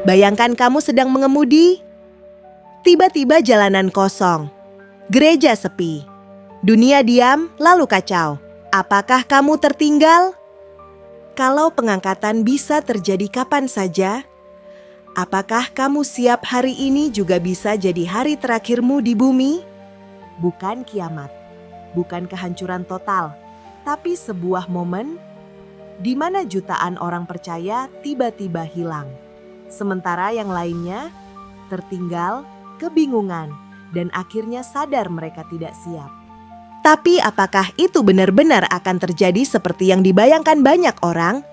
Bayangkan kamu sedang mengemudi, tiba-tiba jalanan kosong, gereja sepi, dunia diam lalu kacau. Apakah kamu tertinggal? Kalau pengangkatan bisa terjadi kapan saja, apakah kamu siap hari ini juga bisa jadi hari terakhirmu di bumi? Bukan kiamat, bukan kehancuran total, tapi sebuah momen di mana jutaan orang percaya tiba-tiba hilang. Sementara yang lainnya tertinggal, kebingungan, dan akhirnya sadar mereka tidak siap. Tapi apakah itu benar-benar akan terjadi seperti yang dibayangkan banyak orang?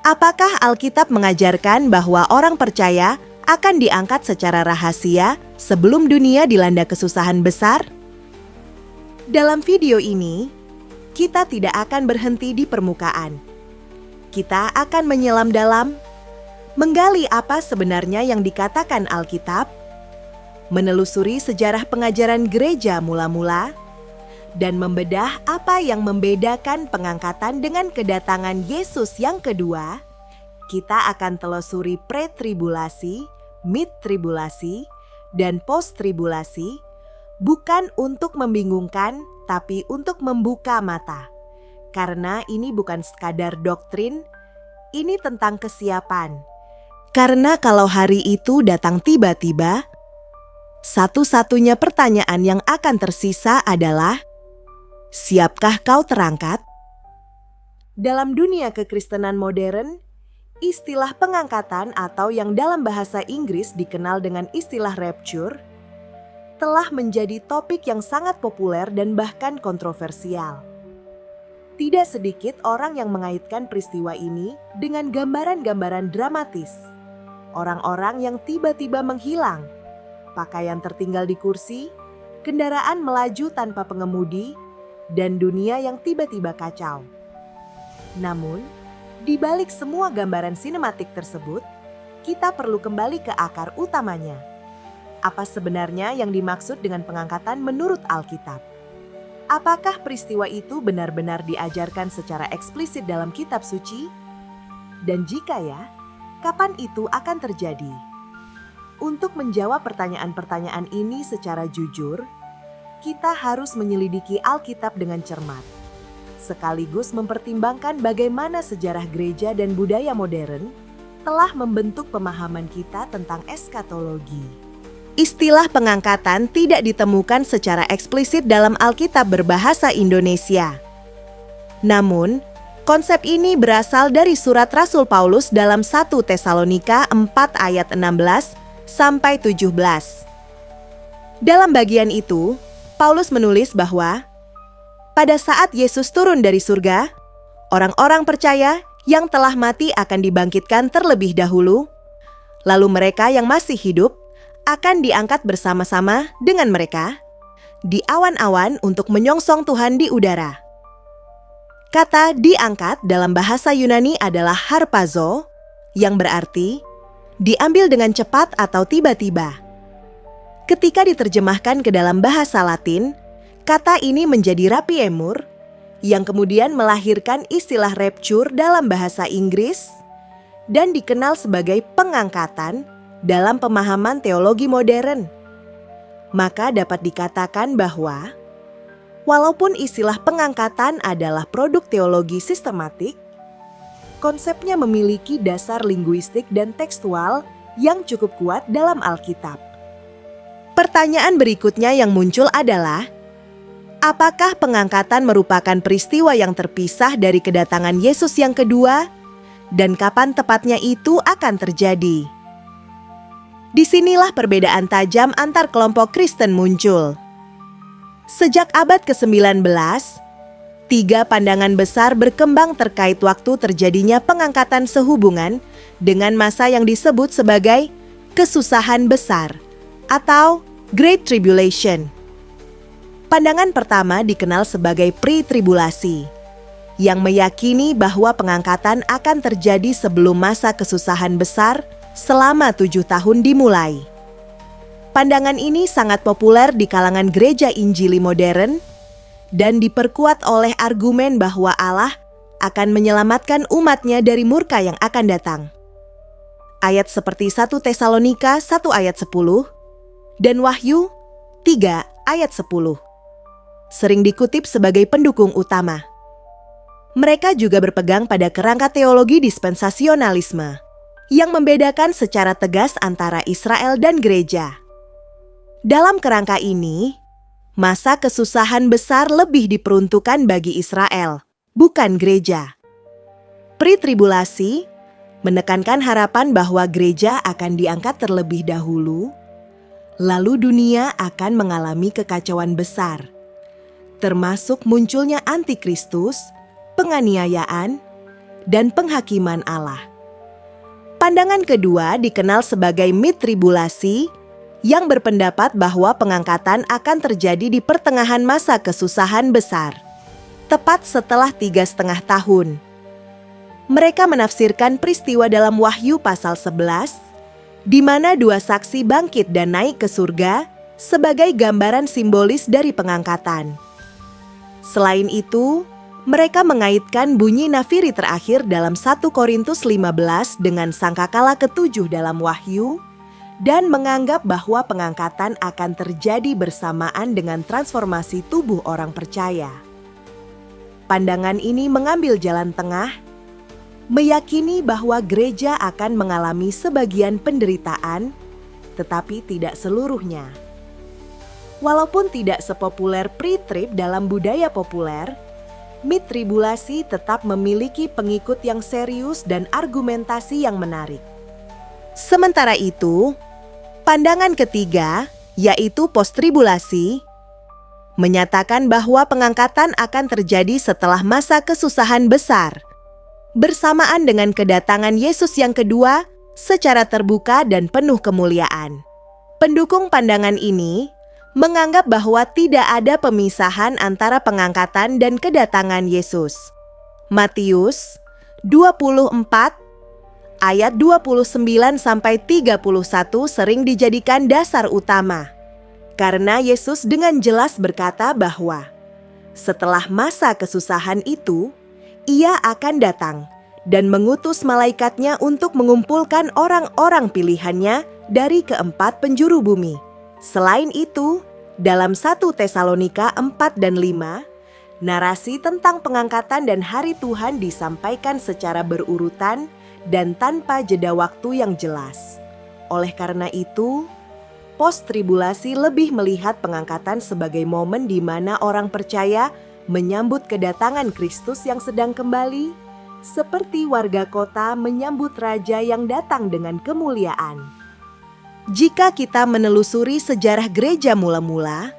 Apakah Alkitab mengajarkan bahwa orang percaya akan diangkat secara rahasia sebelum dunia dilanda kesusahan besar? Dalam video ini, kita tidak akan berhenti di permukaan. Kita akan menyelam dalam, menggali apa sebenarnya yang dikatakan Alkitab, menelusuri sejarah pengajaran gereja mula-mula, dan membedah apa yang membedakan pengangkatan dengan kedatangan Yesus yang kedua. Kita akan telusuri pre-tribulasi, mid-tribulasi, dan post-tribulasi, bukan untuk membingungkan, tapi untuk membuka mata. Karena ini bukan sekadar doktrin, ini tentang kesiapan. Karena kalau hari itu datang tiba-tiba, satu-satunya pertanyaan yang akan tersisa adalah, siapkah kau terangkat? Dalam dunia kekristenan modern, istilah pengangkatan atau yang dalam bahasa Inggris dikenal dengan istilah rapture telah menjadi topik yang sangat populer dan bahkan kontroversial. Tidak sedikit orang yang mengaitkan peristiwa ini dengan gambaran-gambaran dramatis. Orang-orang yang tiba-tiba menghilang, pakaian tertinggal di kursi, kendaraan melaju tanpa pengemudi, dan dunia yang tiba-tiba kacau. Namun, di balik semua gambaran sinematik tersebut, kita perlu kembali ke akar utamanya. Apa sebenarnya yang dimaksud dengan pengangkatan menurut Alkitab? Apakah peristiwa itu benar-benar diajarkan secara eksplisit dalam kitab suci? Dan jika ya, kapan itu akan terjadi? Untuk menjawab pertanyaan-pertanyaan ini secara jujur, kita harus menyelidiki Alkitab dengan cermat, sekaligus mempertimbangkan bagaimana sejarah gereja dan budaya modern telah membentuk pemahaman kita tentang eskatologi. Istilah pengangkatan tidak ditemukan secara eksplisit dalam Alkitab berbahasa Indonesia. Namun, konsep ini berasal dari surat Rasul Paulus dalam 1 Tesalonika 4 ayat 16 sampai 17. Dalam bagian itu, Paulus menulis bahwa pada saat Yesus turun dari surga, orang-orang percaya yang telah mati akan dibangkitkan terlebih dahulu, lalu mereka yang masih hidup akan diangkat bersama-sama dengan mereka di awan-awan untuk menyongsong Tuhan di udara. Kata diangkat dalam bahasa Yunani adalah harpazo, yang berarti diambil dengan cepat atau tiba-tiba. Ketika diterjemahkan ke dalam bahasa Latin, kata ini menjadi rapiemur, yang kemudian melahirkan istilah rapture dalam bahasa Inggris dan dikenal sebagai pengangkatan dalam pemahaman teologi modern. Maka dapat dikatakan bahwa, walaupun istilah pengangkatan adalah produk teologi sistematik, konsepnya memiliki dasar linguistik dan tekstual yang cukup kuat dalam Alkitab. Pertanyaan berikutnya yang muncul adalah, apakah pengangkatan merupakan peristiwa yang terpisah dari kedatangan Yesus yang kedua, dan kapan tepatnya itu akan terjadi? Disinilah perbedaan tajam antar kelompok Kristen muncul. Sejak abad ke-19, 3 pandangan besar berkembang terkait waktu terjadinya pengangkatan sehubungan dengan masa yang disebut sebagai kesusahan besar atau Great Tribulation. Pandangan pertama dikenal sebagai pre-tribulasi, yang meyakini bahwa pengangkatan akan terjadi sebelum masa kesusahan besar selama 7 tahun dimulai. Pandangan ini sangat populer di kalangan gereja Injili modern dan diperkuat oleh argumen bahwa Allah akan menyelamatkan umatnya dari murka yang akan datang. ayat seperti 1 Tesalonika 1 ayat 10 dan Wahyu 3 ayat 10. Sering dikutip sebagai pendukung utama. Mereka juga berpegang pada kerangka teologi dispensasionalisme yang membedakan secara tegas antara Israel dan gereja. Dalam kerangka ini, masa kesusahan besar lebih diperuntukkan bagi Israel, bukan gereja. Pre-tribulasi menekankan harapan bahwa gereja akan diangkat terlebih dahulu, lalu dunia akan mengalami kekacauan besar, termasuk munculnya antikristus, penganiayaan, dan penghakiman Allah. Pandangan kedua dikenal sebagai mid-tribulasi yang berpendapat bahwa pengangkatan akan terjadi di pertengahan masa kesusahan besar, tepat setelah 3,5 tahun. Mereka menafsirkan peristiwa dalam Wahyu pasal 11, di mana 2 saksi bangkit dan naik ke surga sebagai gambaran simbolis dari pengangkatan. Selain itu, mereka mengaitkan bunyi nafiri terakhir dalam 1 Korintus 15 dengan sangkakala ke-7 dalam Wahyu dan menganggap bahwa pengangkatan akan terjadi bersamaan dengan transformasi tubuh orang percaya. Pandangan ini mengambil jalan tengah, meyakini bahwa gereja akan mengalami sebagian penderitaan, tetapi tidak seluruhnya. Walaupun tidak sepopuler pre-trib dalam budaya populer, mid-tribulasi tetap memiliki pengikut yang serius dan argumentasi yang menarik. Sementara itu, pandangan ketiga, yaitu post-tribulasi, menyatakan bahwa pengangkatan akan terjadi setelah masa kesusahan besar, bersamaan dengan kedatangan Yesus yang kedua secara terbuka dan penuh kemuliaan. Pendukung pandangan ini menganggap bahwa tidak ada pemisahan antara pengangkatan dan kedatangan Yesus. Matius 24 ayat 29-31 sering dijadikan dasar utama, karena Yesus dengan jelas berkata bahwa setelah masa kesusahan itu, Ia akan datang dan mengutus malaikatnya untuk mengumpulkan orang-orang pilihannya dari keempat penjuru bumi. Selain itu, dalam 1 Tesalonika 4 dan 5, narasi tentang pengangkatan dan hari Tuhan disampaikan secara berurutan dan tanpa jeda waktu yang jelas. Oleh karena itu, post-tribulasi lebih melihat pengangkatan sebagai momen di mana orang percaya menyambut kedatangan Kristus yang sedang kembali, seperti warga kota menyambut raja yang datang dengan kemuliaan. Jika kita menelusuri sejarah gereja mula-mula,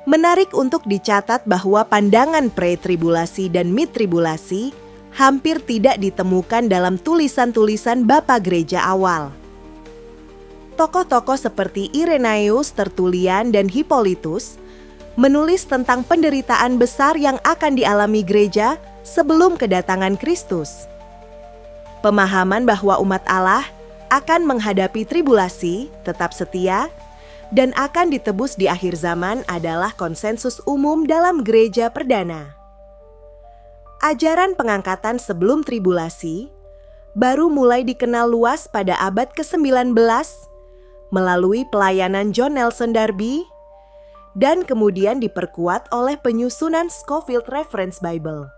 menarik untuk dicatat bahwa pandangan pre-tribulasi dan mid-tribulasi hampir tidak ditemukan dalam tulisan-tulisan bapa gereja awal. Tokoh-tokoh seperti Irenaeus, Tertullian, dan Hippolytus menulis tentang penderitaan besar yang akan dialami gereja sebelum kedatangan Kristus. Pemahaman bahwa umat Allah akan menghadapi tribulasi, tetap setia, dan akan ditebus di akhir zaman adalah konsensus umum dalam gereja perdana. Ajaran pengangkatan sebelum tribulasi baru mulai dikenal luas pada abad ke-19 melalui pelayanan John Nelson Darby, dan kemudian diperkuat oleh penyusunan Scofield Reference Bible.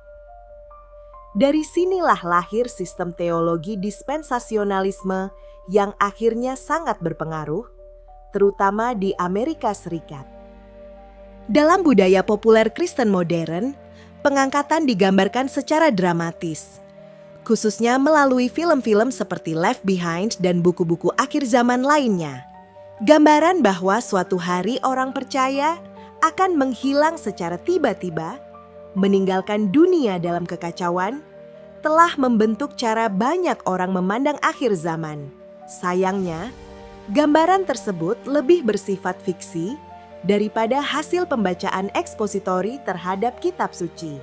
Dari sinilah lahir sistem teologi dispensasionalisme yang akhirnya sangat berpengaruh, terutama di Amerika Serikat. Dalam budaya populer Kristen modern, pengangkatan digambarkan secara dramatis, khususnya melalui film-film seperti Left Behind dan buku-buku akhir zaman lainnya. Gambaran bahwa suatu hari orang percaya akan menghilang secara tiba-tiba, meninggalkan dunia dalam kekacauan, telah membentuk cara banyak orang memandang akhir zaman. Sayangnya, gambaran tersebut lebih bersifat fiksi daripada hasil pembacaan ekspositori terhadap kitab suci.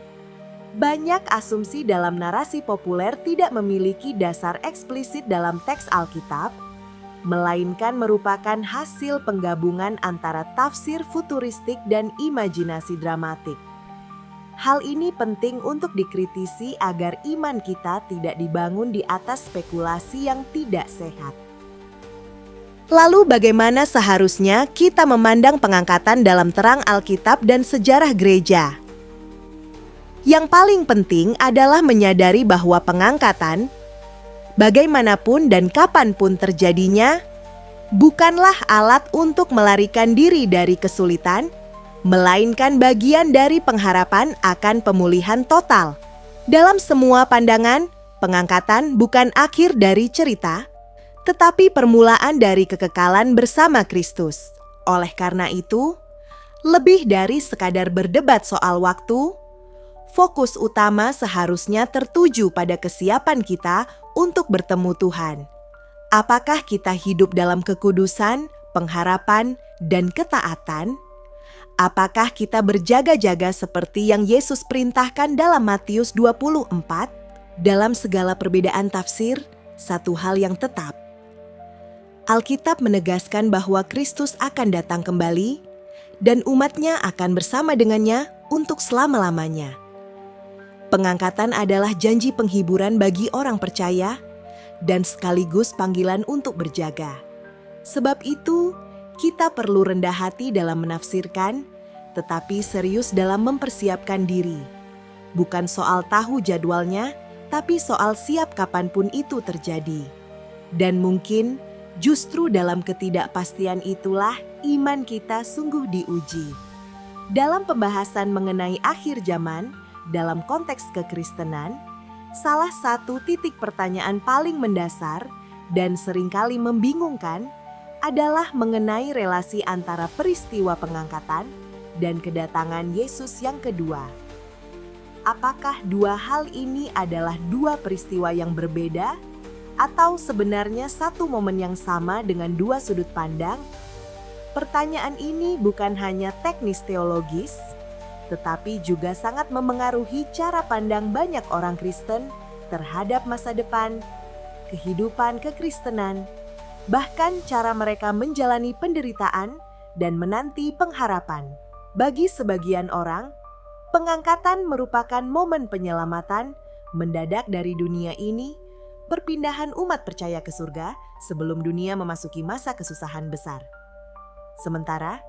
Banyak asumsi dalam narasi populer tidak memiliki dasar eksplisit dalam teks Alkitab, melainkan merupakan hasil penggabungan antara tafsir futuristik dan imajinasi dramatik. Hal ini penting untuk dikritisi agar iman kita tidak dibangun di atas spekulasi yang tidak sehat. Lalu bagaimana seharusnya kita memandang pengangkatan dalam terang Alkitab dan sejarah gereja? Yang paling penting adalah menyadari bahwa pengangkatan, bagaimanapun dan kapanpun terjadinya, bukanlah alat untuk melarikan diri dari kesulitan, melainkan bagian dari pengharapan akan pemulihan total. Dalam semua pandangan, pengangkatan bukan akhir dari cerita, tetapi permulaan dari kekekalan bersama Kristus. Oleh karena itu, lebih dari sekadar berdebat soal waktu, fokus utama seharusnya tertuju pada kesiapan kita untuk bertemu Tuhan. Apakah kita hidup dalam kekudusan, pengharapan, dan ketaatan? Apakah kita berjaga-jaga seperti yang Yesus perintahkan dalam Matius 24? Dalam segala perbedaan tafsir, satu hal yang tetap. Alkitab menegaskan bahwa Kristus akan datang kembali dan umatnya akan bersama dengannya untuk selama-lamanya. Pengangkatan adalah janji penghiburan bagi orang percaya dan sekaligus panggilan untuk berjaga. Sebab itu, kita perlu rendah hati dalam menafsirkan, tetapi serius dalam mempersiapkan diri. Bukan soal tahu jadwalnya, tapi soal siap kapanpun itu terjadi. Dan mungkin justru dalam ketidakpastian itulah iman kita sungguh diuji. Dalam pembahasan mengenai akhir zaman, dalam konteks kekristenan, salah satu titik pertanyaan paling mendasar dan seringkali membingungkan adalah mengenai relasi antara peristiwa pengangkatan dan kedatangan Yesus yang kedua. Apakah dua hal ini adalah dua peristiwa yang berbeda, atau sebenarnya satu momen yang sama dengan dua sudut pandang? Pertanyaan ini bukan hanya teknis teologis, tetapi juga sangat memengaruhi cara pandang banyak orang Kristen terhadap masa depan, kehidupan kekristenan, bahkan cara mereka menjalani penderitaan dan menanti pengharapan. Bagi sebagian orang, pengangkatan merupakan momen penyelamatan mendadak dari dunia ini, perpindahan umat percaya ke surga sebelum dunia memasuki masa kesusahan besar. Sementara,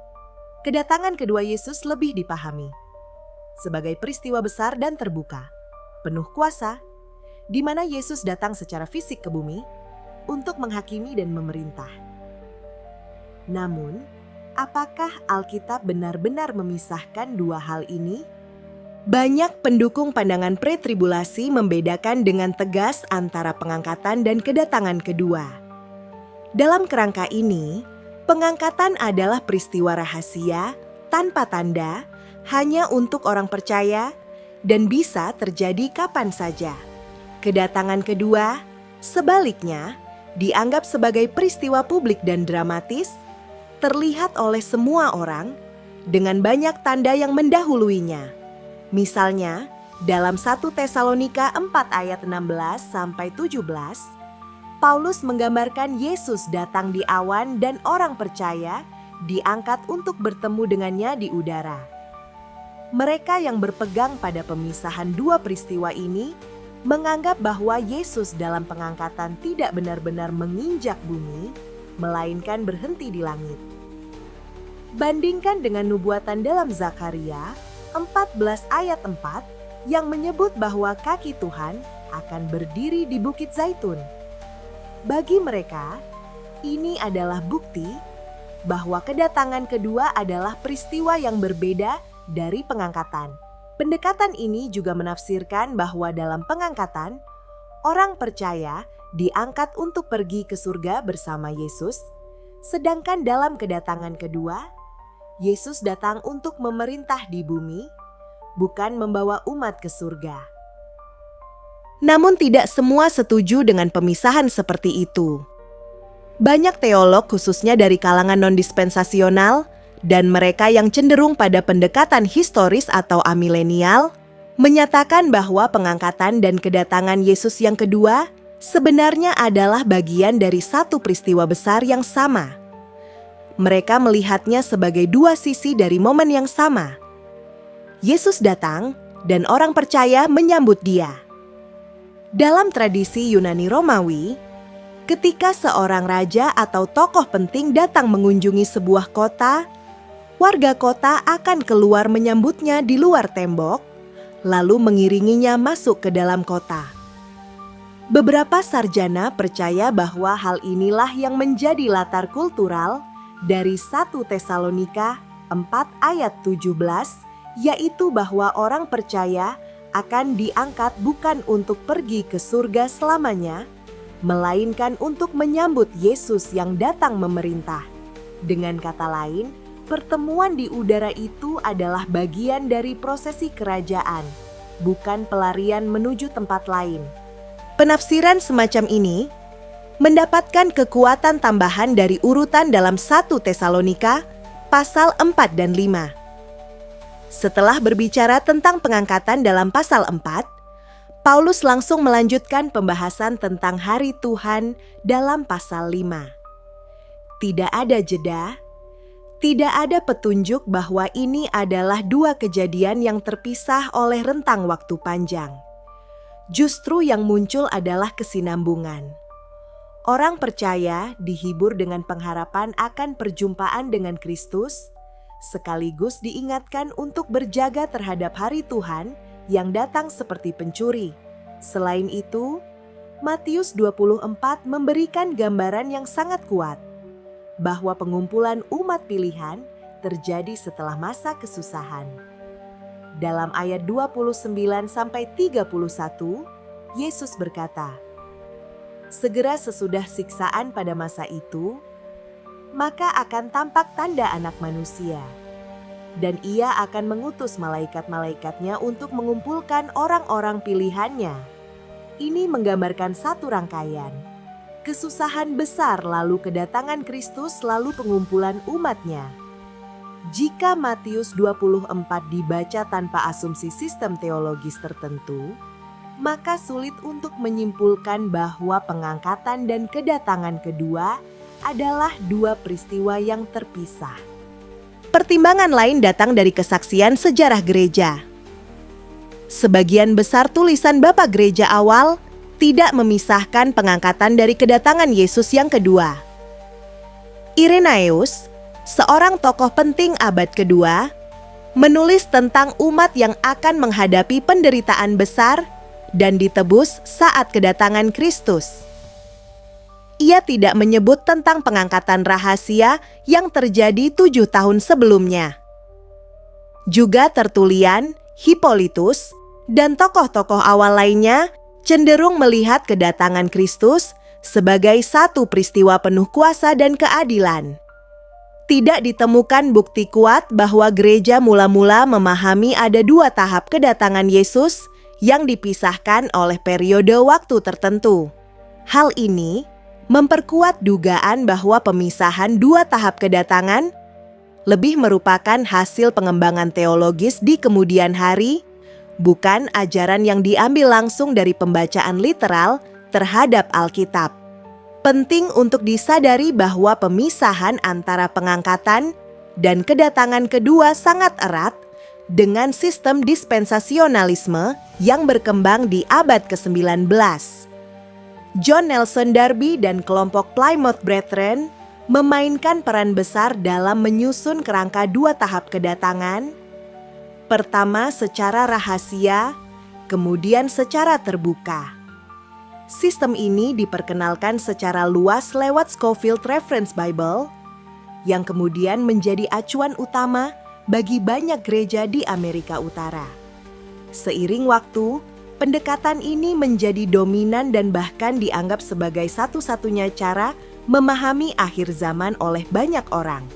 kedatangan kedua Yesus lebih dipahami sebagai peristiwa besar dan terbuka, penuh kuasa, di mana Yesus datang secara fisik ke bumi untuk menghakimi dan memerintah. Namun, apakah Alkitab benar-benar memisahkan dua hal ini? Banyak pendukung pandangan pretribulasi membedakan dengan tegas antara pengangkatan dan kedatangan kedua. Dalam kerangka ini, pengangkatan adalah peristiwa rahasia, tanpa tanda, hanya untuk orang percaya, dan bisa terjadi kapan saja. Kedatangan kedua, sebaliknya, dianggap sebagai peristiwa publik dan dramatis, terlihat oleh semua orang, dengan banyak tanda yang mendahuluinya. Misalnya, dalam 1 Tesalonika 4 ayat 16-17, Paulus menggambarkan Yesus datang di awan dan orang percaya diangkat untuk bertemu dengannya di udara. Mereka yang berpegang pada pemisahan dua peristiwa ini menganggap bahwa Yesus dalam pengangkatan tidak benar-benar menginjak bumi, melainkan berhenti di langit. Bandingkan dengan nubuatan dalam Zakaria 14 ayat 4 yang menyebut bahwa kaki Tuhan akan berdiri di Bukit Zaitun. Bagi mereka, ini adalah bukti bahwa kedatangan kedua adalah peristiwa yang berbeda dari pengangkatan. Pendekatan ini juga menafsirkan bahwa dalam pengangkatan, orang percaya diangkat untuk pergi ke surga bersama Yesus, sedangkan dalam kedatangan kedua, Yesus datang untuk memerintah di bumi, bukan membawa umat ke surga. Namun tidak semua setuju dengan pemisahan seperti itu. Banyak teolog khususnya dari kalangan non-dispensasional dan mereka yang cenderung pada pendekatan historis atau amilenial menyatakan bahwa pengangkatan dan kedatangan Yesus yang kedua sebenarnya adalah bagian dari satu peristiwa besar yang sama. Mereka melihatnya sebagai dua sisi dari momen yang sama. Yesus datang dan orang percaya menyambut dia. Dalam tradisi Yunani Romawi, ketika seorang raja atau tokoh penting datang mengunjungi sebuah kota, warga kota akan keluar menyambutnya di luar tembok, lalu mengiringinya masuk ke dalam kota. Beberapa sarjana percaya bahwa hal inilah yang menjadi latar kultural dari 1 Tesalonika 4 ayat 17, yaitu bahwa orang percaya akan diangkat bukan untuk pergi ke surga selamanya, melainkan untuk menyambut Yesus yang datang memerintah. Dengan kata lain, pertemuan di udara itu adalah bagian dari prosesi kerajaan, bukan pelarian menuju tempat lain. Penafsiran semacam ini mendapatkan kekuatan tambahan dari urutan dalam 1 Tesalonika pasal 4 dan 5. Setelah berbicara tentang pengangkatan dalam pasal 4, Paulus langsung melanjutkan pembahasan tentang hari Tuhan dalam pasal 5. Tidak ada jeda, tidak ada petunjuk bahwa ini adalah dua kejadian yang terpisah oleh rentang waktu panjang. Justru yang muncul adalah kesinambungan. Orang percaya dihibur dengan pengharapan akan perjumpaan dengan Kristus, sekaligus diingatkan untuk berjaga terhadap hari Tuhan yang datang seperti pencuri. Selain itu, Matius 24 memberikan gambaran yang sangat kuat bahwa pengumpulan umat pilihan terjadi setelah masa kesusahan. Dalam ayat 29-31, Yesus berkata, "Segera sesudah siksaan pada masa itu, maka akan tampak tanda Anak Manusia. Dan ia akan mengutus malaikat-malaikatnya untuk mengumpulkan orang-orang pilihannya." Ini menggambarkan satu rangkaian. Kesusahan besar, lalu kedatangan Kristus, lalu pengumpulan umatnya. Jika Matius 24 dibaca tanpa asumsi sistem teologis tertentu, maka sulit untuk menyimpulkan bahwa pengangkatan dan kedatangan kedua adalah dua peristiwa yang terpisah. Pertimbangan lain datang dari kesaksian sejarah gereja. Sebagian besar tulisan Bapak Gereja awal tidak memisahkan pengangkatan dari kedatangan Yesus yang kedua. Irenaeus, seorang tokoh penting abad kedua, menulis tentang umat yang akan menghadapi penderitaan besar dan ditebus saat kedatangan Kristus. Ia tidak menyebut tentang pengangkatan rahasia yang terjadi 7 tahun sebelumnya. Juga Tertulian, Hippolytus, dan tokoh-tokoh awal lainnya cenderung melihat kedatangan Kristus sebagai satu peristiwa penuh kuasa dan keadilan. Tidak ditemukan bukti kuat bahwa gereja mula-mula memahami ada 2 tahap kedatangan Yesus yang dipisahkan oleh periode waktu tertentu. Hal ini memperkuat dugaan bahwa pemisahan 2 tahap kedatangan lebih merupakan hasil pengembangan teologis di kemudian hari, bukan ajaran yang diambil langsung dari pembacaan literal terhadap Alkitab. Penting untuk disadari bahwa pemisahan antara pengangkatan dan kedatangan kedua sangat erat dengan sistem dispensasionalisme yang berkembang di abad ke-19. John Nelson Darby dan kelompok Plymouth Brethren memainkan peran besar dalam menyusun kerangka 2 tahap kedatangan. Pertama secara rahasia, kemudian secara terbuka. Sistem ini diperkenalkan secara luas lewat Scofield Reference Bible, yang kemudian menjadi acuan utama bagi banyak gereja di Amerika Utara. Seiring waktu, pendekatan ini menjadi dominan dan bahkan dianggap sebagai satu-satunya cara memahami akhir zaman oleh banyak orang.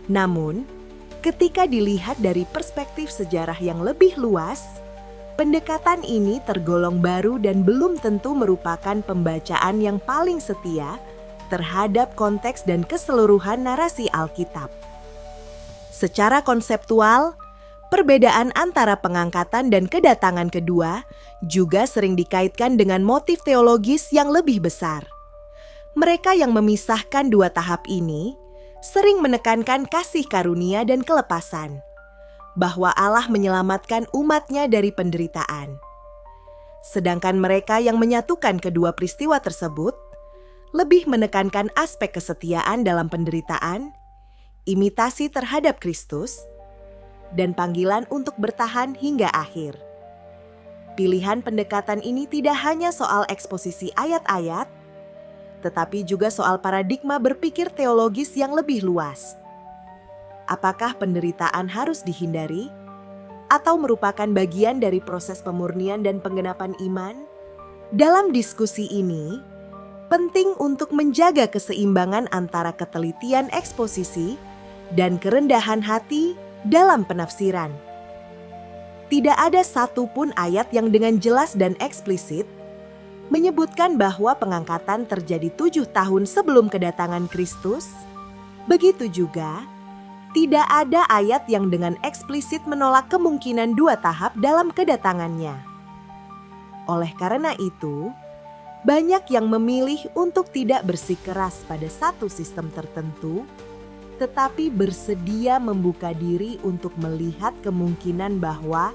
Namun, ketika dilihat dari perspektif sejarah yang lebih luas, pendekatan ini tergolong baru dan belum tentu merupakan pembacaan yang paling setia terhadap konteks dan keseluruhan narasi Alkitab. Secara konseptual, perbedaan antara pengangkatan dan kedatangan kedua juga sering dikaitkan dengan motif teologis yang lebih besar. Mereka yang memisahkan 2 tahap ini sering menekankan kasih karunia dan kelepasan. bahwa Allah menyelamatkan umat-Nya dari penderitaan. Sedangkan mereka yang menyatukan kedua peristiwa tersebut lebih menekankan aspek kesetiaan dalam penderitaan, imitasi terhadap Kristus, dan panggilan untuk bertahan hingga akhir. Pilihan pendekatan ini tidak hanya soal eksposisi ayat-ayat, tetapi juga soal paradigma berpikir teologis yang lebih luas. Apakah penderitaan harus dihindari atau merupakan bagian dari proses pemurnian dan penggenapan iman? Dalam diskusi ini, penting untuk menjaga keseimbangan antara ketelitian eksposisi dan kerendahan hati dalam penafsiran. Tidak ada satupun ayat yang dengan jelas dan eksplisit menyebutkan bahwa pengangkatan terjadi 7 tahun sebelum kedatangan Kristus. Begitu juga, tidak ada ayat yang dengan eksplisit menolak kemungkinan 2 tahap dalam kedatangannya. Oleh karena itu, banyak yang memilih untuk tidak bersikeras pada satu sistem tertentu, tetapi bersedia membuka diri untuk melihat kemungkinan bahwa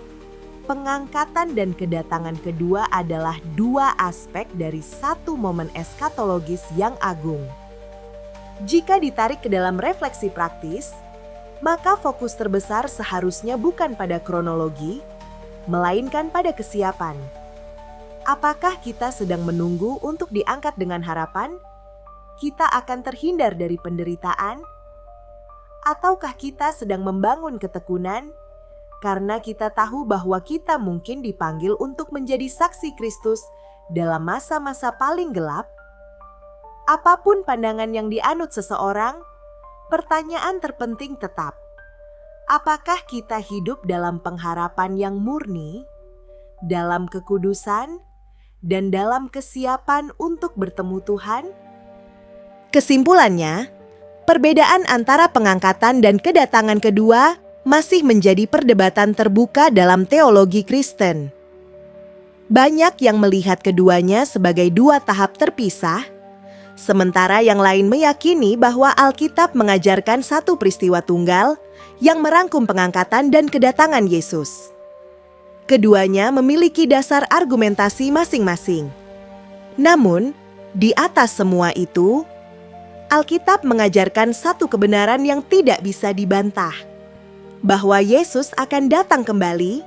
pengangkatan dan kedatangan kedua adalah 2 aspek dari satu momen eskatologis yang agung. Jika ditarik ke dalam refleksi praktis, maka fokus terbesar seharusnya bukan pada kronologi, melainkan pada kesiapan. Apakah kita sedang menunggu untuk diangkat dengan harapan kita akan terhindar dari penderitaan? Ataukah kita sedang membangun ketekunan karena kita tahu bahwa kita mungkin dipanggil untuk menjadi saksi Kristus dalam masa-masa paling gelap? Apapun pandangan yang dianut seseorang, pertanyaan terpenting tetap, apakah kita hidup dalam pengharapan yang murni, dalam kekudusan, dan dalam kesiapan untuk bertemu Tuhan? Kesimpulannya, perbedaan antara pengangkatan dan kedatangan kedua masih menjadi perdebatan terbuka dalam teologi Kristen. Banyak yang melihat keduanya sebagai 2 tahap terpisah, sementara yang lain meyakini bahwa Alkitab mengajarkan satu peristiwa tunggal yang merangkum pengangkatan dan kedatangan Yesus. Keduanya memiliki dasar argumentasi masing-masing. Namun, di atas semua itu, Alkitab mengajarkan satu kebenaran yang tidak bisa dibantah, bahwa Yesus akan datang kembali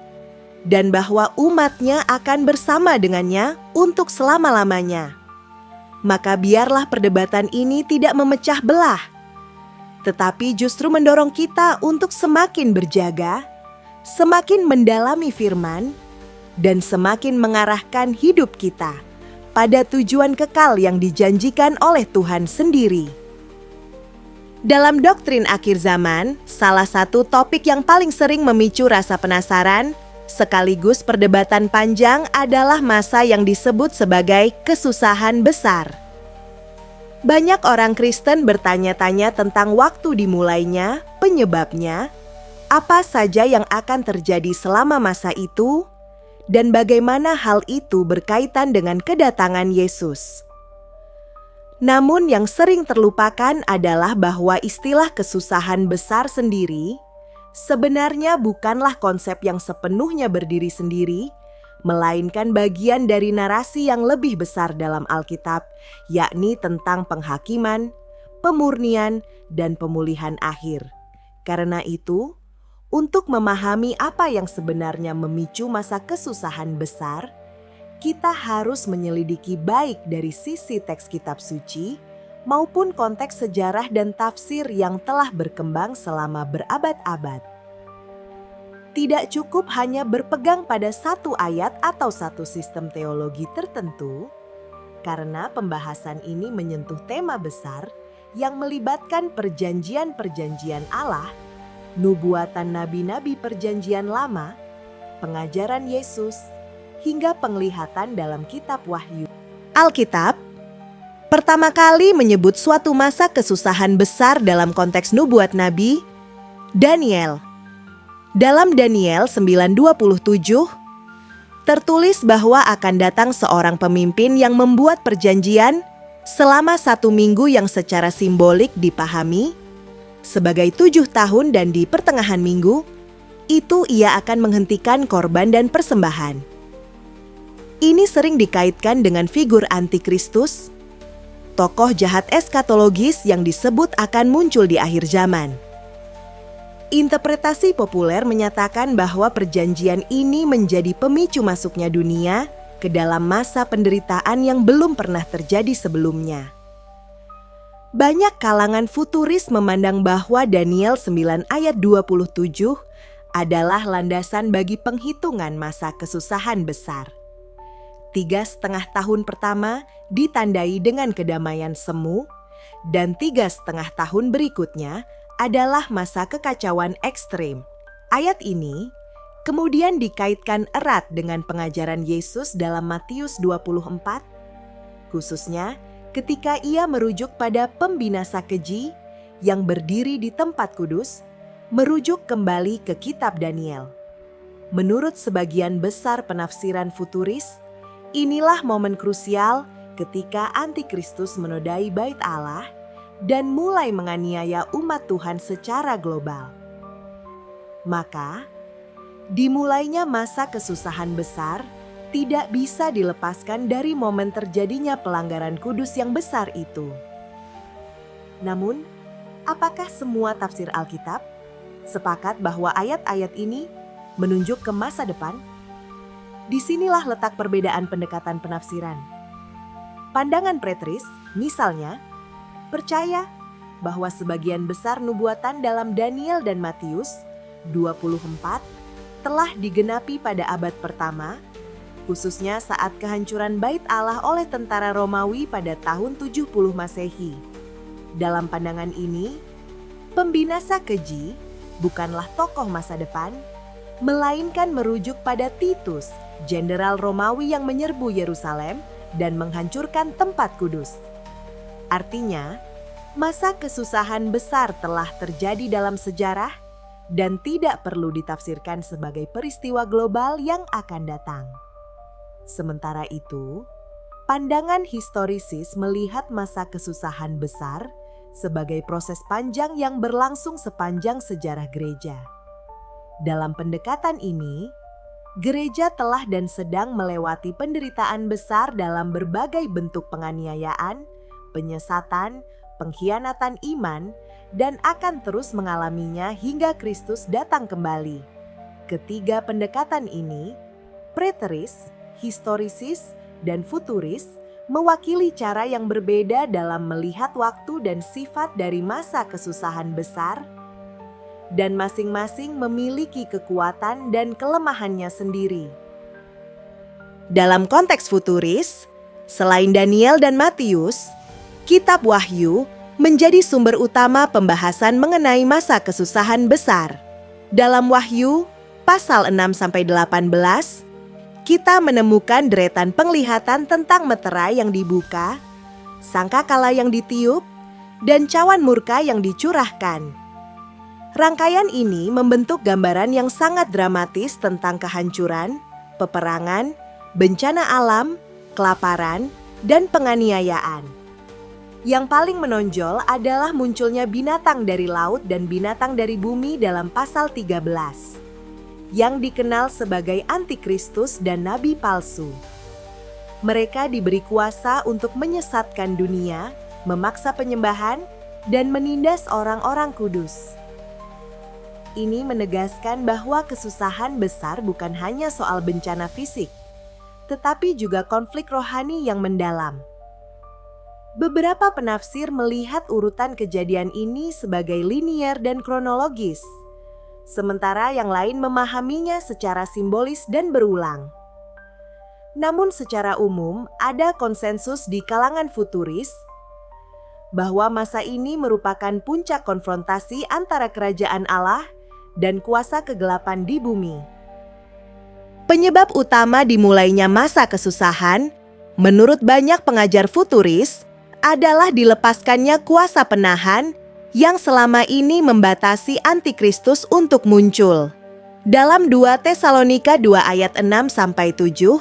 dan bahwa umat-Nya akan bersama dengannya untuk selama-lamanya. Maka biarlah perdebatan ini tidak memecah belah, tetapi justru mendorong kita untuk semakin berjaga, semakin mendalami firman, dan semakin mengarahkan hidup kita pada tujuan kekal yang dijanjikan oleh Tuhan sendiri. Dalam doktrin akhir zaman, salah satu topik yang paling sering memicu rasa penasaran sekaligus perdebatan panjang adalah masa yang disebut sebagai kesusahan besar. Banyak orang Kristen bertanya-tanya tentang waktu dimulainya, penyebabnya, apa saja yang akan terjadi selama masa itu, dan bagaimana hal itu berkaitan dengan kedatangan Yesus. Namun yang sering terlupakan adalah bahwa istilah kesusahan besar sendiri sebenarnya bukanlah konsep yang sepenuhnya berdiri sendiri, melainkan bagian dari narasi yang lebih besar dalam Alkitab, yakni tentang penghakiman, pemurnian, dan pemulihan akhir. Karena itu, untuk memahami apa yang sebenarnya memicu masa kesusahan besar, kita harus menyelidiki baik dari sisi teks kitab suci maupun konteks sejarah dan tafsir yang telah berkembang selama berabad-abad. Tidak cukup hanya berpegang pada satu ayat atau satu sistem teologi tertentu, karena pembahasan ini menyentuh tema besar yang melibatkan perjanjian-perjanjian Allah, nubuatan nabi-nabi perjanjian lama, pengajaran Yesus, hingga penglihatan dalam kitab Wahyu. Alkitab pertama kali menyebut suatu masa kesusahan besar dalam konteks nubuat Nabi Daniel. Dalam Daniel 9:27 tertulis bahwa akan datang seorang pemimpin yang membuat perjanjian selama 1 minggu yang secara simbolik dipahami sebagai 7 tahun, dan di pertengahan minggu itu ia akan menghentikan korban dan persembahan. Ini sering dikaitkan dengan figur antikristus, tokoh jahat eskatologis yang disebut akan muncul di akhir zaman. Interpretasi populer menyatakan bahwa perjanjian ini menjadi pemicu masuknya dunia ke dalam masa penderitaan yang belum pernah terjadi sebelumnya. Banyak kalangan futuris memandang bahwa Daniel 9 ayat 27 adalah landasan bagi penghitungan masa kesusahan besar. 3,5 tahun pertama ditandai dengan kedamaian semu, dan 3,5 tahun berikutnya adalah masa kekacauan ekstrim. Ayat ini kemudian dikaitkan erat dengan pengajaran Yesus dalam Matius 24, khususnya ketika ia merujuk pada pembinasa keji yang berdiri di tempat kudus, merujuk kembali ke kitab Daniel. Menurut sebagian besar penafsiran futuris, inilah momen krusial ketika antikristus menodai bait Allah dan mulai menganiaya umat Tuhan secara global. Maka, dimulainya masa kesusahan besar tidak bisa dilepaskan dari momen terjadinya pelanggaran kudus yang besar itu. Namun, apakah semua tafsir Alkitab sepakat bahwa ayat-ayat ini menunjuk ke masa depan? Disinilah letak perbedaan pendekatan penafsiran. Pandangan preteris, misalnya, percaya bahwa sebagian besar nubuatan dalam Daniel dan Matius 24 telah digenapi pada abad pertama, khususnya saat kehancuran bait Allah oleh tentara Romawi pada tahun 70 Masehi. Dalam pandangan ini, pembinasa keji bukanlah tokoh masa depan, melainkan merujuk pada Titus, jenderal Romawi yang menyerbu Yerusalem dan menghancurkan tempat kudus. Artinya, masa kesusahan besar telah terjadi dalam sejarah dan tidak perlu ditafsirkan sebagai peristiwa global yang akan datang. Sementara itu, pandangan historisis melihat masa kesusahan besar sebagai proses panjang yang berlangsung sepanjang sejarah gereja. Dalam pendekatan ini, gereja telah dan sedang melewati penderitaan besar dalam berbagai bentuk penganiayaan, penyesatan, pengkhianatan iman, dan akan terus mengalaminya hingga Kristus datang kembali. Ketiga pendekatan ini, preteris, historisis, dan futuris, mewakili cara yang berbeda dalam melihat waktu dan sifat dari masa kesusahan besar, dan masing-masing memiliki kekuatan dan kelemahannya sendiri. Dalam konteks futuris, selain Daniel dan Matius, kitab Wahyu menjadi sumber utama pembahasan mengenai masa kesusahan besar. Dalam Wahyu, pasal 6-18, kita menemukan deretan penglihatan tentang meterai yang dibuka, sangkakala yang ditiup, dan cawan murka yang dicurahkan. Rangkaian ini membentuk gambaran yang sangat dramatis tentang kehancuran, peperangan, bencana alam, kelaparan, dan penganiayaan. Yang paling menonjol adalah munculnya binatang dari laut dan binatang dari bumi dalam pasal 13. Yang dikenal sebagai antikristus dan nabi palsu. Mereka diberi kuasa untuk menyesatkan dunia, memaksa penyembahan, dan menindas orang-orang kudus. Ini menegaskan bahwa kesusahan besar bukan hanya soal bencana fisik, tetapi juga konflik rohani yang mendalam. Beberapa penafsir melihat urutan kejadian ini sebagai linier dan kronologis, sementara yang lain memahaminya secara simbolis dan berulang. Namun secara umum ada konsensus di kalangan futuris bahwa masa ini merupakan puncak konfrontasi antara kerajaan Allah dan kuasa kegelapan di bumi. Penyebab utama dimulainya masa kesusahan, menurut banyak pengajar futuris, adalah dilepaskannya kuasa penahan yang selama ini membatasi antikristus untuk muncul. Dalam 2 Tesalonika 2 ayat 6-7,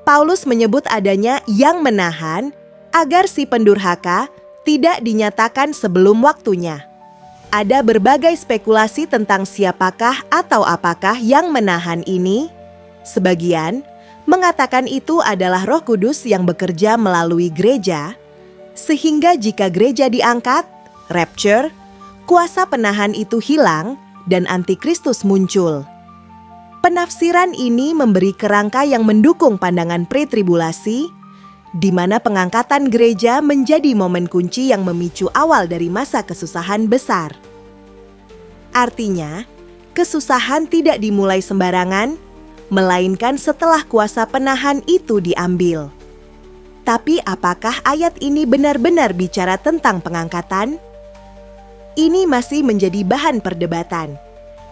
Paulus menyebut adanya yang menahan agar si pendurhaka tidak dinyatakan sebelum waktunya. Ada berbagai spekulasi tentang siapakah atau apakah yang menahan ini. Sebagian mengatakan itu adalah Roh Kudus yang bekerja melalui gereja, sehingga jika gereja diangkat, rapture, kuasa penahan itu hilang dan antikristus muncul. Penafsiran ini memberi kerangka yang mendukung pandangan pretribulasi, di mana pengangkatan gereja menjadi momen kunci yang memicu awal dari masa kesusahan besar. Artinya, kesusahan tidak dimulai sembarangan, melainkan setelah kuasa penahan itu diambil. Tapi apakah ayat ini benar-benar bicara tentang pengangkatan? Ini masih menjadi bahan perdebatan,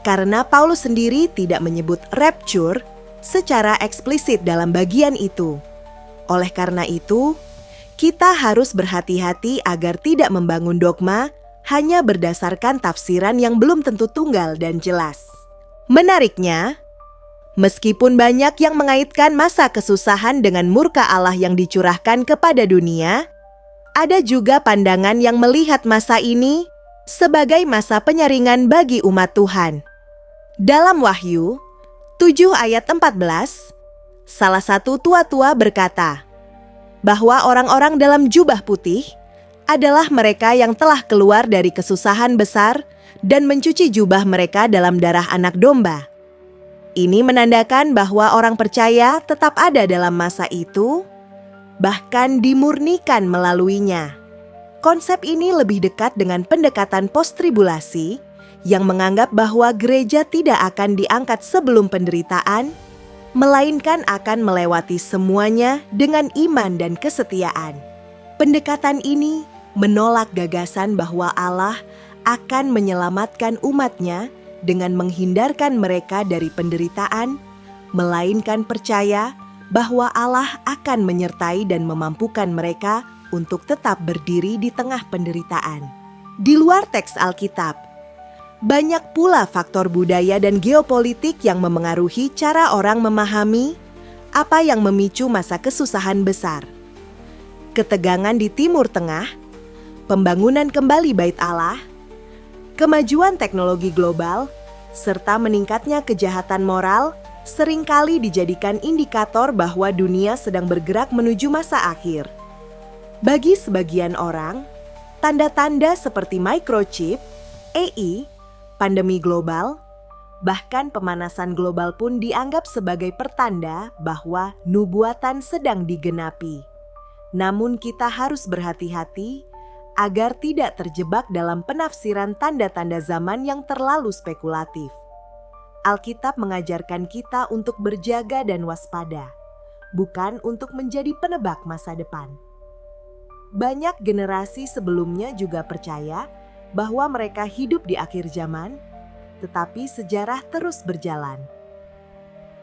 karena Paulus sendiri tidak menyebut rapture secara eksplisit dalam bagian itu. Oleh karena itu, kita harus berhati-hati agar tidak membangun dogma hanya berdasarkan tafsiran yang belum tentu tunggal dan jelas. Menariknya, meskipun banyak yang mengaitkan masa kesusahan dengan murka Allah yang dicurahkan kepada dunia, ada juga pandangan yang melihat masa ini sebagai masa penyaringan bagi umat Tuhan. Dalam Wahyu 7 ayat 14, salah satu tua-tua berkata bahwa orang-orang dalam jubah putih adalah mereka yang telah keluar dari kesusahan besar dan mencuci jubah mereka dalam darah anak domba. Ini menandakan bahwa orang percaya tetap ada dalam masa itu, bahkan dimurnikan melaluinya. Konsep ini lebih dekat dengan pendekatan post-tribulasi yang menganggap bahwa gereja tidak akan diangkat sebelum penderitaan, melainkan akan melewati semuanya dengan iman dan kesetiaan. Pendekatan ini menolak gagasan bahwa Allah akan menyelamatkan umatnya dengan menghindarkan mereka dari penderitaan, melainkan percaya bahwa Allah akan menyertai dan memampukan mereka untuk tetap berdiri di tengah penderitaan. Di luar teks Alkitab, banyak pula faktor budaya dan geopolitik yang memengaruhi cara orang memahami apa yang memicu masa kesusahan besar. Ketegangan di Timur Tengah, pembangunan kembali Bait Allah, kemajuan teknologi global, serta meningkatnya kejahatan moral seringkali dijadikan indikator bahwa dunia sedang bergerak menuju masa akhir. Bagi sebagian orang, tanda-tanda seperti microchip, AI, pandemi global, bahkan pemanasan global pun dianggap sebagai pertanda bahwa nubuatan sedang digenapi. Namun kita harus berhati-hati agar tidak terjebak dalam penafsiran tanda-tanda zaman yang terlalu spekulatif. Alkitab mengajarkan kita untuk berjaga dan waspada, bukan untuk menjadi penebak masa depan. Banyak generasi sebelumnya juga percaya bahwa mereka hidup di akhir zaman, tetapi sejarah terus berjalan.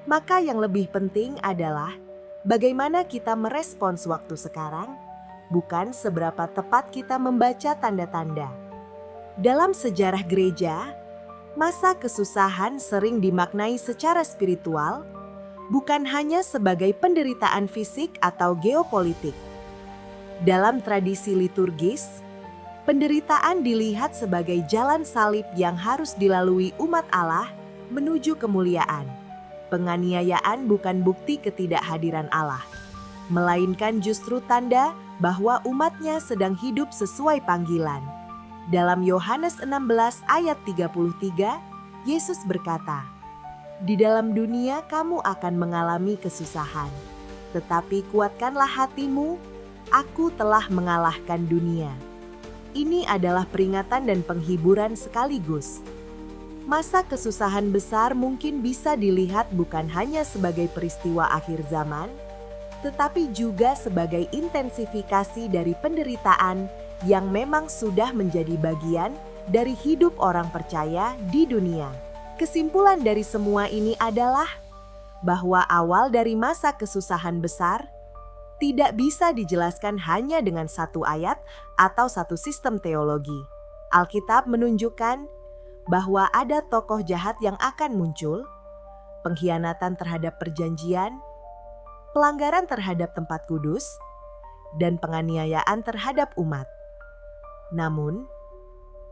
Maka yang lebih penting adalah bagaimana kita merespons waktu sekarang, bukan seberapa tepat kita membaca tanda-tanda. Dalam sejarah gereja, masa kesusahan sering dimaknai secara spiritual, bukan hanya sebagai penderitaan fisik atau geopolitik. Dalam tradisi liturgis, penderitaan dilihat sebagai jalan salib yang harus dilalui umat Allah menuju kemuliaan. Penganiayaan bukan bukti ketidakhadiran Allah, melainkan justru tanda bahwa umatnya sedang hidup sesuai panggilan. Dalam Yohanes 16 ayat 33, Yesus berkata, "Di dalam dunia kamu akan mengalami kesusahan, tetapi kuatkanlah hatimu, aku telah mengalahkan dunia." Ini adalah peringatan dan penghiburan sekaligus. Masa kesusahan besar mungkin bisa dilihat bukan hanya sebagai peristiwa akhir zaman, tetapi juga sebagai intensifikasi dari penderitaan yang memang sudah menjadi bagian dari hidup orang percaya di dunia. Kesimpulan dari semua ini adalah bahwa awal dari masa kesusahan besar tidak bisa dijelaskan hanya dengan satu ayat atau satu sistem teologi. Alkitab menunjukkan bahwa ada tokoh jahat yang akan muncul, pengkhianatan terhadap perjanjian, pelanggaran terhadap tempat kudus, dan penganiayaan terhadap umat. Namun,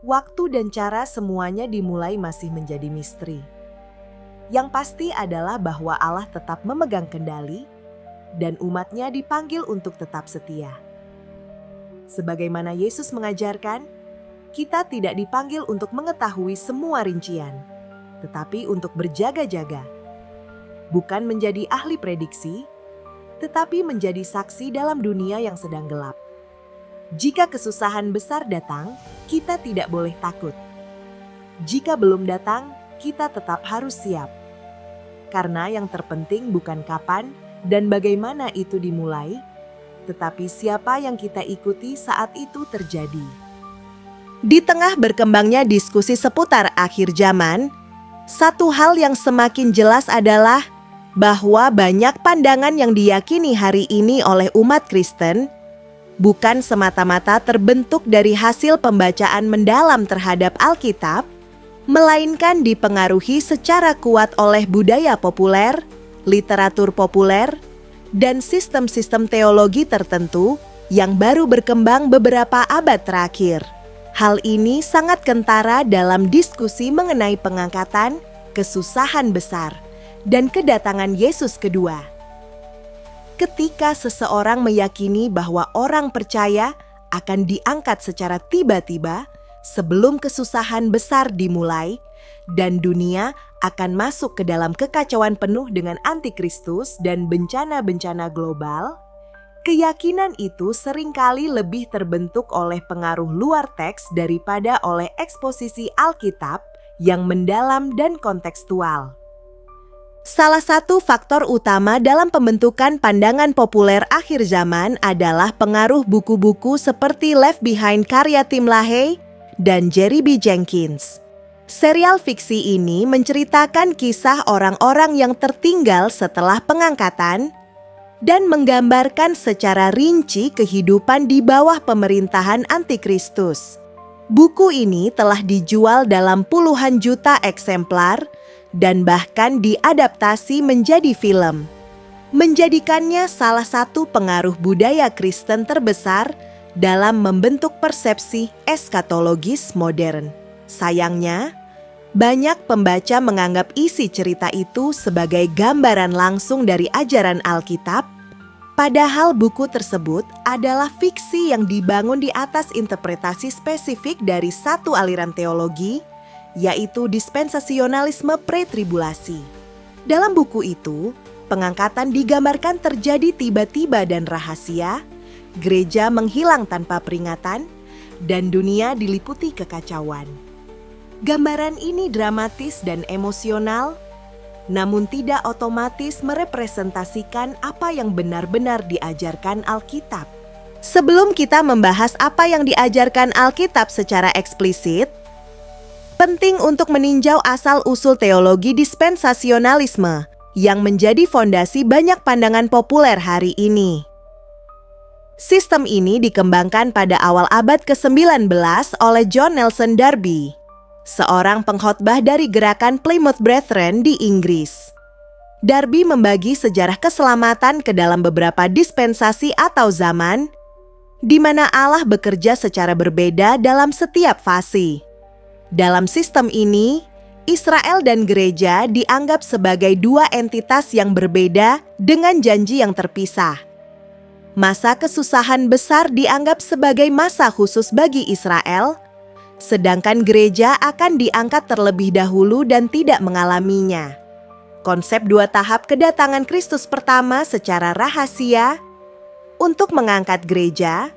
Waktu dan cara semuanya dimulai masih menjadi misteri. Yang pasti adalah bahwa Allah tetap memegang kendali dan umatnya dipanggil untuk tetap setia. Sebagaimana Yesus mengajarkan, kita tidak dipanggil untuk mengetahui semua rincian, tetapi untuk berjaga-jaga. Bukan menjadi ahli prediksi, tetapi menjadi saksi dalam dunia yang sedang gelap. Jika kesusahan besar datang, kita tidak boleh takut. Jika belum datang, kita tetap harus siap. Karena yang terpenting bukan kapan dan bagaimana itu dimulai, tetapi siapa yang kita ikuti saat itu terjadi. Di tengah berkembangnya diskusi seputar akhir zaman, satu hal yang semakin jelas adalah bahwa banyak pandangan yang diyakini hari ini oleh umat Kristen bukan semata-mata terbentuk dari hasil pembacaan mendalam terhadap Alkitab, melainkan dipengaruhi secara kuat oleh budaya populer, literatur populer, dan sistem-sistem teologi tertentu yang baru berkembang beberapa abad terakhir. Hal ini sangat kentara dalam diskusi mengenai pengangkatan, kesusahan besar, dan kedatangan Yesus kedua. Ketika seseorang meyakini bahwa orang percaya akan diangkat secara tiba-tiba sebelum kesusahan besar dimulai, dan dunia akan masuk ke dalam kekacauan penuh dengan antikristus dan bencana-bencana global, keyakinan itu seringkali lebih terbentuk oleh pengaruh luar teks daripada oleh eksposisi Alkitab yang mendalam dan kontekstual. Salah satu faktor utama dalam pembentukan pandangan populer akhir zaman adalah pengaruh buku-buku seperti Left Behind karya Tim LaHaye dan Jerry B. Jenkins. Serial fiksi ini menceritakan kisah orang-orang yang tertinggal setelah pengangkatan dan menggambarkan secara rinci kehidupan di bawah pemerintahan antikristus. Buku ini telah dijual dalam puluhan juta eksemplar dan bahkan diadaptasi menjadi film, menjadikannya salah satu pengaruh budaya Kristen terbesar dalam membentuk persepsi eskatologis modern. Sayangnya, banyak pembaca menganggap isi cerita itu sebagai gambaran langsung dari ajaran Alkitab, padahal buku tersebut adalah fiksi yang dibangun di atas interpretasi spesifik dari satu aliran teologi, yaitu dispensasionalisme pre-tribulasi. Dalam buku itu, pengangkatan digambarkan terjadi tiba-tiba dan rahasia, gereja menghilang tanpa peringatan, dan dunia diliputi kekacauan. Gambaran ini dramatis dan emosional, namun tidak otomatis merepresentasikan apa yang benar-benar diajarkan Alkitab. Sebelum kita membahas apa yang diajarkan Alkitab secara eksplisit, penting untuk meninjau asal-usul teologi dispensasionalisme yang menjadi fondasi banyak pandangan populer hari ini. Sistem ini dikembangkan pada awal abad ke-19 oleh John Nelson Darby, seorang pengkhotbah dari gerakan Plymouth Brethren di Inggris. Darby membagi sejarah keselamatan ke dalam beberapa dispensasi atau zaman, di mana Allah bekerja secara berbeda dalam setiap fase. Dalam sistem ini, Israel dan gereja dianggap sebagai dua entitas yang berbeda dengan janji yang terpisah. Masa kesusahan besar dianggap sebagai masa khusus bagi Israel, sedangkan gereja akan diangkat terlebih dahulu dan tidak mengalaminya. Konsep dua tahap kedatangan Kristus pertama secara rahasia untuk mengangkat gereja,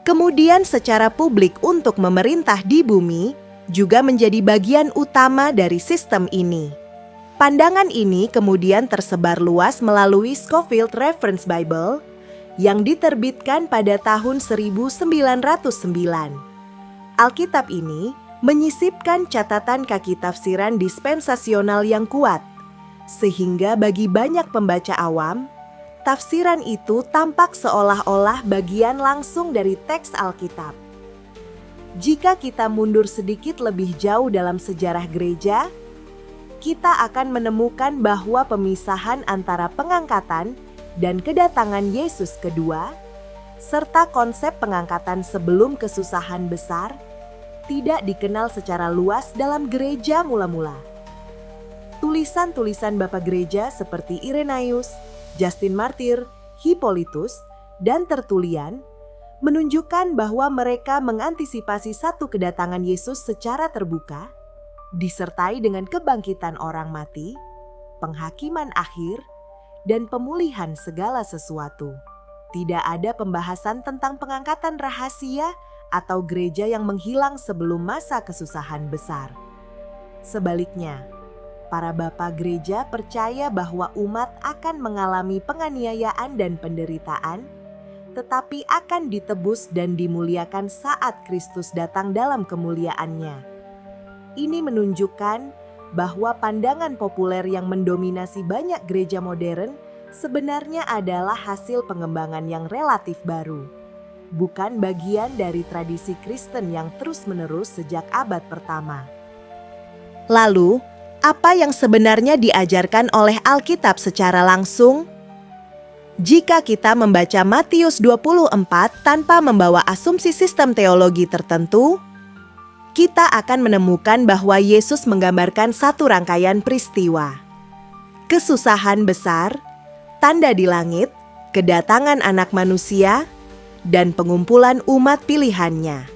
kemudian secara publik untuk memerintah di bumi, juga menjadi bagian utama dari sistem ini. Pandangan ini kemudian tersebar luas melalui Scofield Reference Bible yang diterbitkan pada tahun 1909. Alkitab ini menyisipkan catatan kaki tafsiran dispensasional yang kuat, sehingga bagi banyak pembaca awam, tafsiran itu tampak seolah-olah bagian langsung dari teks Alkitab. Jika kita mundur sedikit lebih jauh dalam sejarah gereja, kita akan menemukan bahwa pemisahan antara pengangkatan dan kedatangan Yesus kedua, serta konsep pengangkatan sebelum kesusahan besar, tidak dikenal secara luas dalam gereja mula-mula. Tulisan-tulisan Bapak Gereja seperti Irenaeus, Justin Martyr, Hippolytus, dan Tertullian menunjukkan bahwa mereka mengantisipasi satu kedatangan Yesus secara terbuka, disertai dengan kebangkitan orang mati, penghakiman akhir, dan pemulihan segala sesuatu. Tidak ada pembahasan tentang pengangkatan rahasia atau gereja yang menghilang sebelum masa kesusahan besar. Sebaliknya, para bapak gereja percaya bahwa umat akan mengalami penganiayaan dan penderitaan, tetapi akan ditebus dan dimuliakan saat Kristus datang dalam kemuliaannya. Ini menunjukkan bahwa pandangan populer yang mendominasi banyak gereja modern sebenarnya adalah hasil pengembangan yang relatif baru, bukan bagian dari tradisi Kristen yang terus-menerus sejak abad pertama. Lalu, apa yang sebenarnya diajarkan oleh Alkitab secara langsung? Jika kita membaca Matius 24 tanpa membawa asumsi sistem teologi tertentu, kita akan menemukan bahwa Yesus menggambarkan satu rangkaian peristiwa. Kesusahan besar, tanda di langit, kedatangan anak manusia, dan pengumpulan umat pilihannya.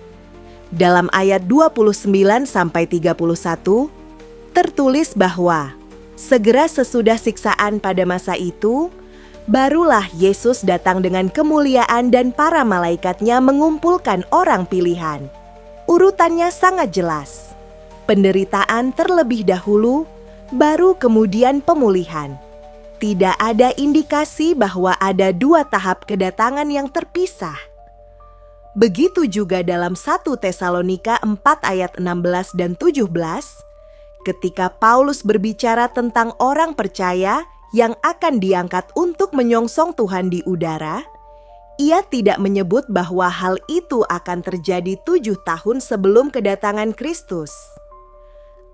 Dalam ayat 29-31, tertulis bahwa segera sesudah siksaan pada masa itu, barulah Yesus datang dengan kemuliaan dan para malaikatnya mengumpulkan orang pilihan. Urutannya sangat jelas. Penderitaan terlebih dahulu, baru kemudian pemulihan. Tidak ada indikasi bahwa ada dua tahap kedatangan yang terpisah. Begitu juga dalam 1 Tesalonika 4 ayat 16 dan 17, ketika Paulus berbicara tentang orang percaya yang akan diangkat untuk menyongsong Tuhan di udara, ia tidak menyebut bahwa hal itu akan terjadi 7 tahun sebelum kedatangan Kristus.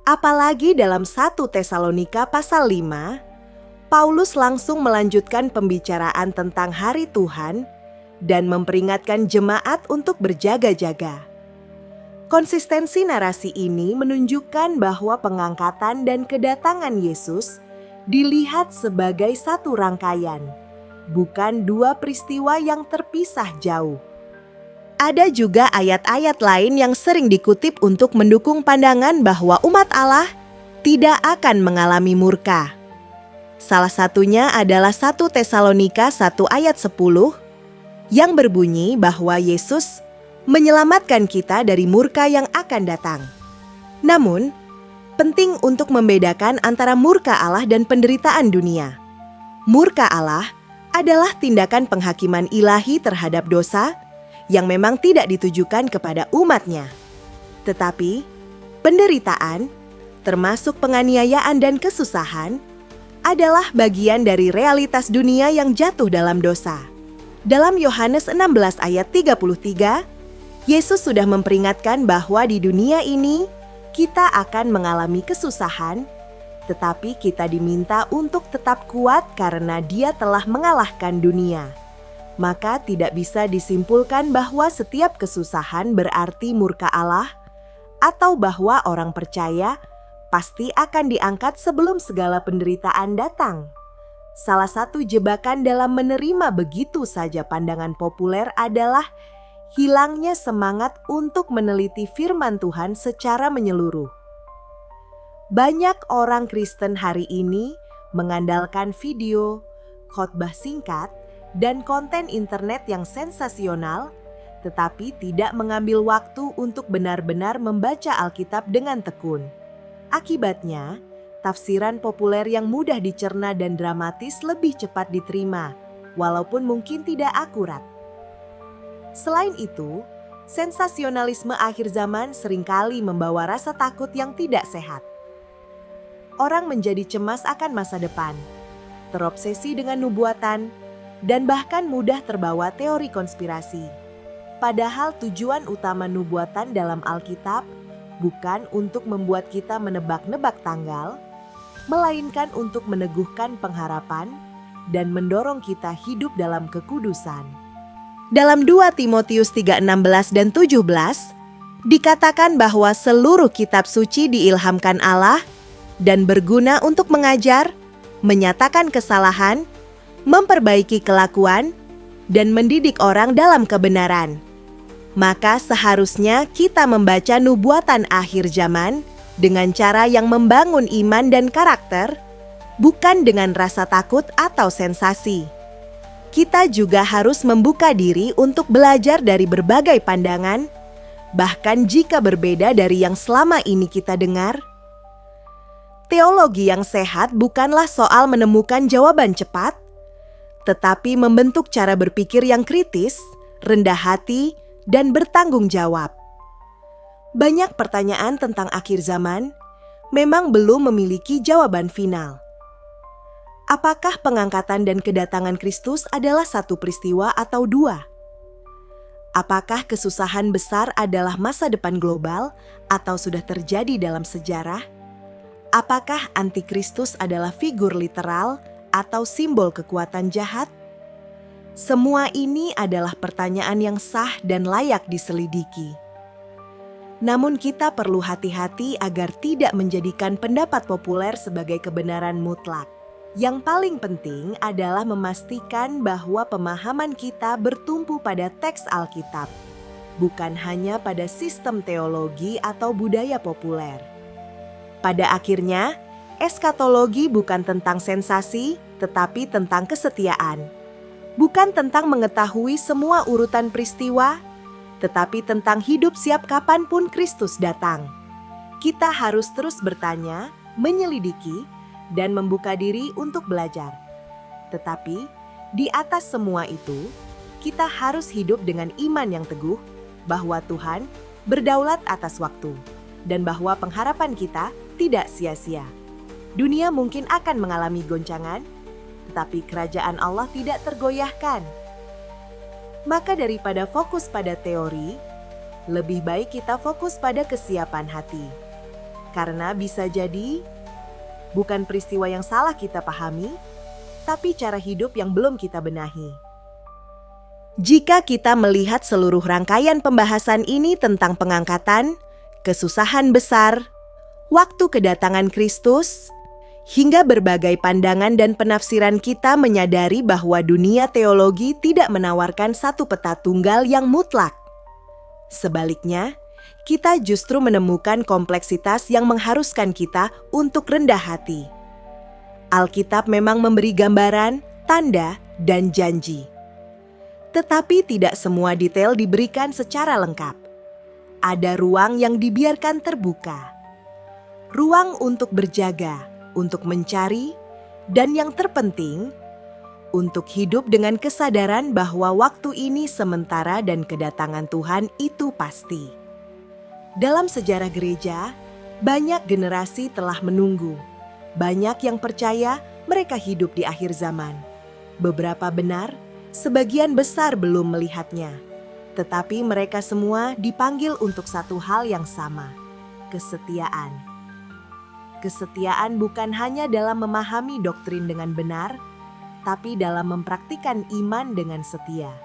Apalagi dalam 1 Tesalonika pasal 5, Paulus langsung melanjutkan pembicaraan tentang hari Tuhan dan memperingatkan jemaat untuk berjaga-jaga. Konsistensi narasi ini menunjukkan bahwa pengangkatan dan kedatangan Yesus dilihat sebagai satu rangkaian, bukan dua peristiwa yang terpisah jauh. Ada juga ayat-ayat lain yang sering dikutip untuk mendukung pandangan bahwa umat Allah tidak akan mengalami murka. Salah satunya adalah 1 Tesalonika 1 ayat 10 yang berbunyi bahwa Yesus menyelamatkan kita dari murka yang akan datang. Namun, penting untuk membedakan antara murka Allah dan penderitaan dunia. Murka Allah adalah tindakan penghakiman ilahi terhadap dosa yang memang tidak ditujukan kepada umatnya. Tetapi, penderitaan, termasuk penganiayaan dan kesusahan, adalah bagian dari realitas dunia yang jatuh dalam dosa. Dalam Yohanes 16 ayat 33, Yesus sudah memperingatkan bahwa di dunia ini, kita akan mengalami kesusahan, tetapi kita diminta untuk tetap kuat karena Dia telah mengalahkan dunia. Maka tidak bisa disimpulkan bahwa setiap kesusahan berarti murka Allah, atau bahwa orang percaya pasti akan diangkat sebelum segala penderitaan datang. Salah satu jebakan dalam menerima begitu saja pandangan populer adalah hilangnya semangat untuk meneliti firman Tuhan secara menyeluruh. Banyak orang Kristen hari ini mengandalkan video, khotbah singkat, dan konten internet yang sensasional, tetapi tidak mengambil waktu untuk benar-benar membaca Alkitab dengan tekun. Akibatnya, tafsiran populer yang mudah dicerna dan dramatis lebih cepat diterima, walaupun mungkin tidak akurat. Selain itu, sensasionalisme akhir zaman seringkali membawa rasa takut yang tidak sehat. Orang menjadi cemas akan masa depan, terobsesi dengan nubuatan, dan bahkan mudah terbawa teori konspirasi. Padahal tujuan utama nubuatan dalam Alkitab bukan untuk membuat kita menebak-nebak tanggal, melainkan untuk meneguhkan pengharapan dan mendorong kita hidup dalam kekudusan. Dalam 2 Timotius 3:16 dan 17, Dikatakan bahwa seluruh kitab suci diilhamkan Allah dan berguna untuk mengajar, menyatakan kesalahan, memperbaiki kelakuan, dan mendidik orang dalam kebenaran. Maka seharusnya kita membaca nubuatan akhir zaman dengan cara yang membangun iman dan karakter, bukan dengan rasa takut atau sensasi. Kita juga harus membuka diri untuk belajar dari berbagai pandangan, bahkan jika berbeda dari yang selama ini kita dengar. Teologi yang sehat bukanlah soal menemukan jawaban cepat, tetapi membentuk cara berpikir yang kritis, rendah hati, dan bertanggung jawab. Banyak pertanyaan tentang akhir zaman memang belum memiliki jawaban final. Apakah pengangkatan dan kedatangan Kristus adalah satu peristiwa atau dua? Apakah kesusahan besar adalah masa depan global atau sudah terjadi dalam sejarah? Apakah antikristus adalah figur literal atau simbol kekuatan jahat? Semua ini adalah pertanyaan yang sah dan layak diselidiki. Namun kita perlu hati-hati agar tidak menjadikan pendapat populer sebagai kebenaran mutlak. Yang paling penting adalah memastikan bahwa pemahaman kita bertumpu pada teks Alkitab, bukan hanya pada sistem teologi atau budaya populer. Pada akhirnya, eskatologi bukan tentang sensasi, tetapi tentang kesetiaan. Bukan tentang mengetahui semua urutan peristiwa, tetapi tentang hidup siap kapanpun Kristus datang. Kita harus terus bertanya, menyelidiki, dan membuka diri untuk belajar. Tetapi, di atas semua itu, kita harus hidup dengan iman yang teguh bahwa Tuhan berdaulat atas waktu, dan bahwa pengharapan kita tidak sia-sia. Dunia mungkin akan mengalami goncangan, tetapi kerajaan Allah tidak tergoyahkan. Maka daripada fokus pada teori, lebih baik kita fokus pada kesiapan hati. Karena bisa jadi, bukan peristiwa yang salah kita pahami, tapi cara hidup yang belum kita benahi. Jika kita melihat seluruh rangkaian pembahasan ini tentang pengangkatan, kesusahan besar, waktu kedatangan Kristus, hingga berbagai pandangan dan penafsiran, kita menyadari bahwa dunia teologi tidak menawarkan satu peta tunggal yang mutlak. Sebaliknya, kita justru menemukan kompleksitas yang mengharuskan kita untuk rendah hati. Alkitab memang memberi gambaran, tanda, dan janji. Tetapi tidak semua detail diberikan secara lengkap. Ada ruang yang dibiarkan terbuka. Ruang untuk berjaga, untuk mencari, dan yang terpenting, untuk hidup dengan kesadaran bahwa waktu ini sementara dan kedatangan Tuhan itu pasti. Dalam sejarah gereja, banyak generasi telah menunggu. Banyak yang percaya mereka hidup di akhir zaman. Beberapa benar, sebagian besar belum melihatnya. Tetapi mereka semua dipanggil untuk satu hal yang sama, kesetiaan. Kesetiaan bukan hanya dalam memahami doktrin dengan benar, tapi dalam mempraktikkan iman dengan setia.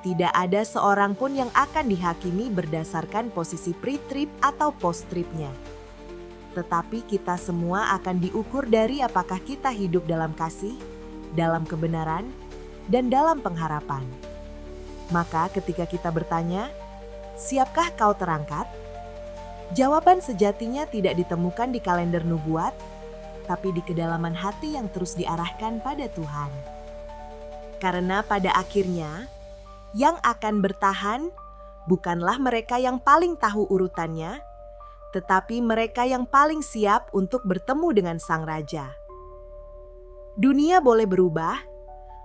Tidak ada seorang pun yang akan dihakimi berdasarkan posisi pre-trib atau post-tribnya. Tetapi kita semua akan diukur dari apakah kita hidup dalam kasih, dalam kebenaran, dan dalam pengharapan. Maka ketika kita bertanya, siapkah kau terangkat? Jawaban sejatinya tidak ditemukan di kalender nubuat, tapi di kedalaman hati yang terus diarahkan pada Tuhan. Karena pada akhirnya, yang akan bertahan bukanlah mereka yang paling tahu urutannya, tetapi mereka yang paling siap untuk bertemu dengan Sang Raja. Dunia boleh berubah,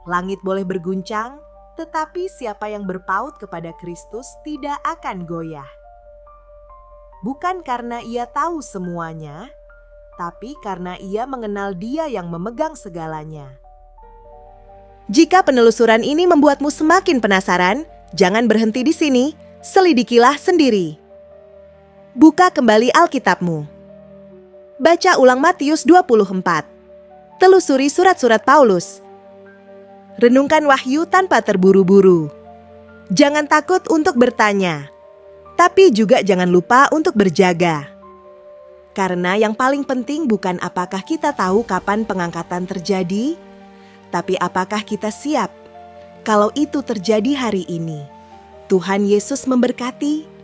langit boleh berguncang, tetapi siapa yang berpaut kepada Kristus tidak akan goyah. Bukan karena ia tahu semuanya, tapi karena ia mengenal Dia yang memegang segalanya. Jika penelusuran ini membuatmu semakin penasaran, jangan berhenti di sini, selidikilah sendiri. Buka kembali Alkitabmu. Baca ulang Matius 24. Telusuri surat-surat Paulus. Renungkan Wahyu tanpa terburu-buru. Jangan takut untuk bertanya. Tapi juga jangan lupa untuk berjaga. Karena yang paling penting bukan apakah kita tahu kapan pengangkatan terjadi, tapi apakah kita siap kalau itu terjadi hari ini. Tuhan Yesus memberkati.